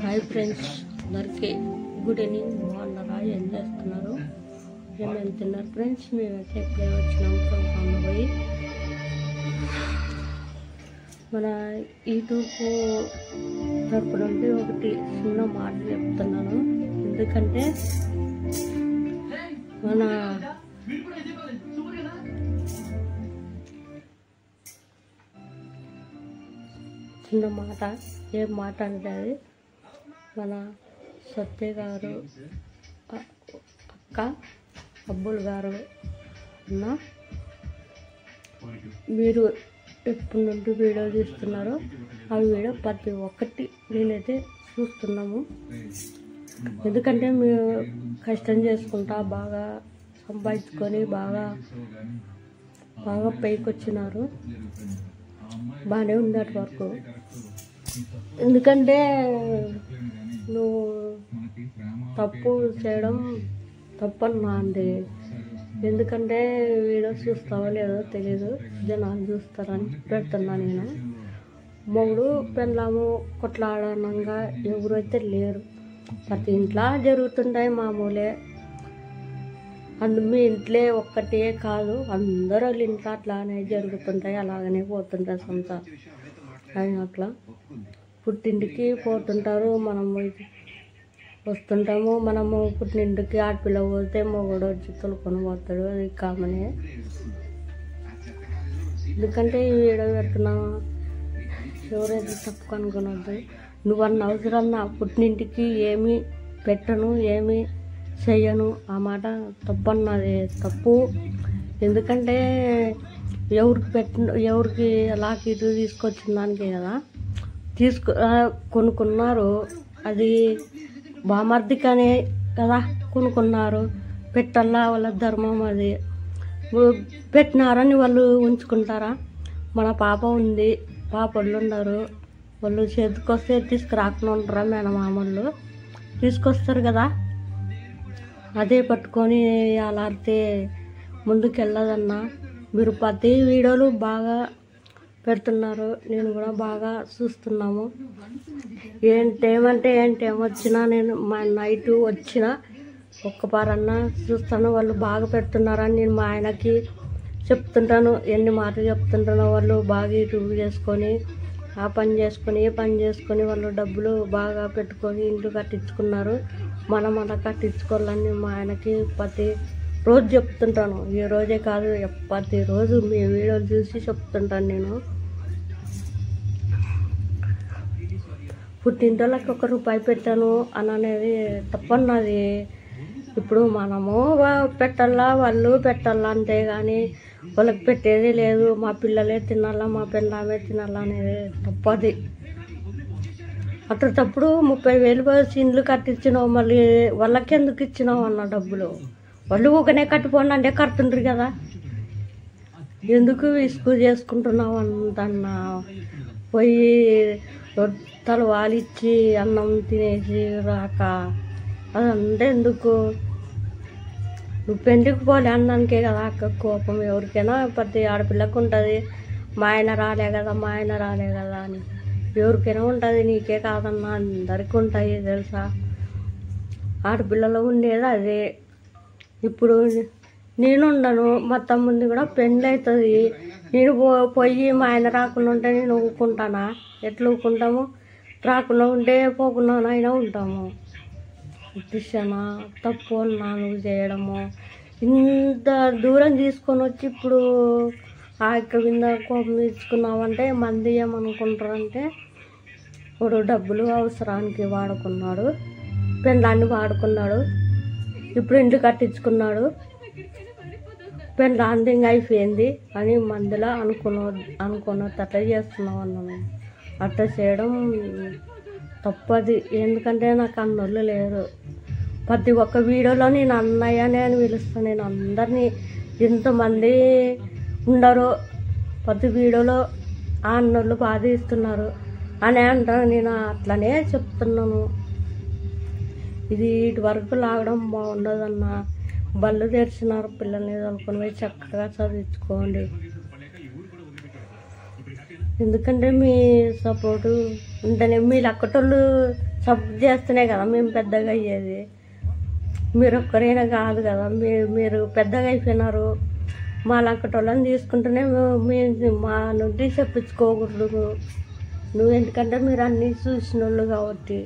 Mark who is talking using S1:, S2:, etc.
S1: Hi friends, అందరికీ good evening. బాగున్నారా? ఏం చేస్తున్నారు? ఏమేమి తిన్నారు ఫ్రెండ్స్? మేమైతే ఇప్పుడే వచ్చినాము ప్రోగ్రామ్ పోయి. మన యూట్యూబ్ తరపు నుండి ఒకటి చిన్న మాట చెప్తున్నాను. ఎందుకంటే మన చిన్న మాట, ఏం మాట అంటే అది మన సత్య గారు, అక్క అబ్బుల్ గారు అన్న, మీరు ఎప్పటి నుండి వీడియో తీస్తున్నారు. ఆ వీడియో ప్రతి ఒక్కటి నేనైతే చూస్తున్నాము. ఎందుకంటే మీరు కష్టం చేసుకుంటా బాగా సంపాదించుకొని బాగా పైకి వచ్చినారు. బాగానే ఉంది అటు వరకు. ఎందుకంటే నువ్వు తప్పు చేయడం తప్పన్నా అండి. ఎందుకంటే వీడియో చూస్తావో లేదో తెలీదు, జనాలు చూస్తారని పెడుతున్నా నేను. మొగుడు పెళ్ళాము కొట్లాడనంగా ఎవరైతే లేరు. ప్రతి ఇంట్లో జరుగుతుంటాయి, మామూలే. మీ ఇంట్లో ఒక్కటే కాదు, అందరూ వాళ్ళ ఇంట్లో అట్లానే జరుగుతుంటాయి, అలాగనే పోతుంటాయి సంసారం అని. అట్లా పుట్టింటికి పోతుంటారు, మనం వస్తుంటాము. మనము పుట్టింటికి ఆడపిల్ల పోతే మొగుడు వచ్చి తొలుకొని పోతాడు, అది కామనే. ఎందుకంటే ఈ వీడియో పెడుతున్నావు, ఎవరైతే తప్పు అనుకున్నది. నువ్వు అన్న అవసరం నా పుట్టింటికి ఏమి పెట్టను, ఏమి చెయ్యను, ఆ మాట తప్పన్నది తప్పు. ఎందుకంటే ఎవరికి లాకెట్ తీసుకొచ్చిన దానికే కదా కొనుక్కున్నారు. అది బామర్దికనే కదా కొనుక్కున్నారు. పెట్టల్లా వాళ్ళ ధర్మం. అది పెట్టినారని వాళ్ళు ఉంచుకుంటారా? మన పాప ఉంది, పాపళ్ళు ఉన్నారు, వాళ్ళు చేతికొస్తే తీసుకురాకుండా ఉంటారా? మేనమామళ్ళు తీసుకొస్తారు కదా, అదే పట్టుకొని అలాడితే ముందుకెళ్ళదన్నా. మీరు ప్రతి వీడియోలు బాగా పెడుతున్నారు, నేను కూడా బాగా చూస్తున్నాము. ఏంటేం వచ్చినా నేను మా నైట్ వచ్చినా ఒక్కపారన్నా చూస్తాను. వాళ్ళు బాగా పెడుతున్నారని నేను మా ఆయనకి చెప్తుంటాను. ఎన్ని మాటలు చెప్తుంటానో. వాళ్ళు బాగా యూట్యూబ్ చేసుకొని ఆ పని చేసుకొని ఏ పని చేసుకొని వాళ్ళు డబ్బులు బాగా పెట్టుకొని ఇంట్లో కట్టించుకున్నారు. మనం అలా కట్టించుకోవాలని మా ఆయనకి ప్రతి రోజు చెప్తుంటాను. ఈ రోజే కాదు, ప్రతిరోజు మీ వీడియోలు చూసి చెప్తుంటాను నేను. పుట్టింటోళ్ళకి ₹1 పెట్టాను అని అనేది తప్పన్నది. ఇప్పుడు మనము పెట్టాలా, వాళ్ళు పెట్టాలా, అంతేగాని వాళ్ళకి పెట్టేది లేదు. మా పిల్లలే తినాలా, మా పెళ్ళామే తినాలా అనేది తప్పది. అట్లా తప్పుడు 30,000 పోసి ఇండ్లు కట్టించినావు, మళ్ళీ వాళ్ళకి ఎందుకు ఇచ్చినావు అన్న డబ్బులు? వాళ్ళు ఊకనే కట్టిపోండి అంటే కడుతుండ్రు కదా, ఎందుకు ఇసుకు చేసుకుంటున్నావు అంతన్నా? పోయి రొట్టెలు వాలిచ్చి అన్నం తినేసి రాక అదంటే ఎందుకు? నువ్వు పెండికి పోలే అన్నానికే కదా అక్క కోపం. ఎవరికైనా ప్రతి ఆడపిల్లకు ఉంటుంది, మా ఆయన రాలే కదా అని. ఎవరికైనా ఉంటుంది, నీకే కాదన్నా, అందరికీ ఉంటాయి తెలుసా. ఆడపిల్లలు ఉండేది అదే. ఇప్పుడు నేను ఉండను, మా తమ్ముంది కూడా పెళ్ళి అవుతుంది. నేను పోయి మా ఆయన రాకుండా ఉంటే నేను ఊరుకుంటానా? ఎట్లా ఊరుకుంటాము? రాకుండా ఉంటే పోకుండా అయినా ఉంటాము. ఇష్టమా తప్పు అన్నా నువ్వు చేయడము? ఇంత దూరం తీసుకొని వచ్చి ఇప్పుడు ఆ యొక్క కింద కోపం తీసుకున్నావంటే మంది ఏమనుకుంటారంటే, ఇప్పుడు డబ్బులు అవసరానికి వాడుకున్నాడు, పెళ్ళాన్ని వాడుకున్నాడు, ఇప్పుడు ఇంటి కట్టించుకున్నాడు, పెళ్ళాంది ఇంకా అయిపోయింది అని మందిలో అనుకున్నట్టు అట్లా చేస్తున్నావు అన్నాను. అట్లా చేయడం తప్పది. ఎందుకంటే నాకు అన్నోళ్ళు లేరు. ప్రతి ఒక్క వీడియోలో నేను అన్నయ్యనే అని పిలుస్తాను. నేను అందరినీ, ఎంతమంది ఉండరో ప్రతి వీడియోలో ఆ అన్నోళ్ళు బాధిస్తున్నారు అని అంటాను. నేను అట్లనే చెప్తున్నాను. ఇది ఇటు వరకు లాగడం బాగుండదన్న. బళ్ళు తెరిచినారు, పిల్లల్ని తోలుకొని పోయి చక్కగా చదివించుకోండి. ఎందుకంటే మీ సపోర్టు ఉంటేనే మీ లక్కటోళ్ళు సపోర్ట్ చేస్తేనే కదా మేము పెద్దగా అయ్యేది. మీరు ఒక్కరైనా కాదు కదా, మీరు పెద్దగా అయిపోయినారు. మా లక్కటోళ్ళని తీసుకుంటేనే మేము మా నుండి చెప్పించుకోకూడదు. నువ్వు ఎందుకంటే మీరు అన్నీ చూసిన వాళ్ళు కాబట్టి.